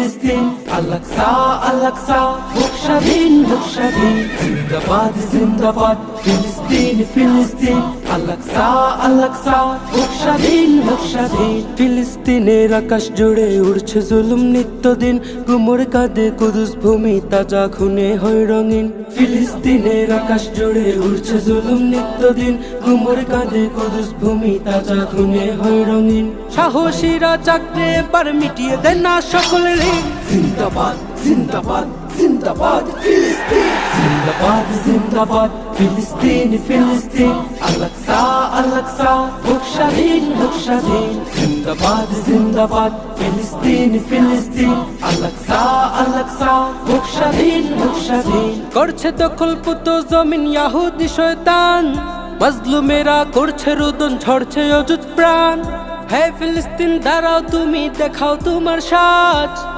ফিলিস্তিন, Al Aqsa Al Aqsa, হোক স্বাধীন হোক স্বাধীন, জিন্দাবাদ জিন্দাবাদ ফিলিস্তিন ফিলিস্তিন, আল-আকসা আল-আকসা, হোক স্বাধীন হোক স্বাধীন। ফিলিস্তিনের আকাশ জুড়ে উড়ছে জুলুম নিত্যদিন, গুমর কাঁদে কুদুস ভূমি তাজা খুনে হয় রঙিন। ফিলিস্তিনের আকাশ জুড়ে উড়ছে জুলুম নিত্যদিন, গুমর কাঁদে কুদুস ভূমি তাজা খুনে হয় রঙিন। সাহসীরা চাকরে এবার মিটিয়ে দেন না সকল ঋণ। জিন্দাবাদ জিন্দাবাদ জিন্দাবাদ ফিলিস্তিন, জিন্দাবাদ জিন্দাবাদ ফিলিস্তিন ফিলিস্তিন, আল-আকসা আল-আকসা, হোক স্বাধীন হোক স্বাধীন। জিন্দাবাদ জিন্দাবাদ ফিলিস্তিন ফিলিস্তিন, আল-আকসা আল-আকসা, হোক স্বাধীন হোক স্বাধীন। করছে দখলপুত জমিন ইয়াহুদি শয়তান, মাজলুমেরা করছে রোদন, ঝরছে অযুত প্রাণ। হে ফিলিস্তিন দাঁড়াও তুমি, দেখাও তোমার সাজ।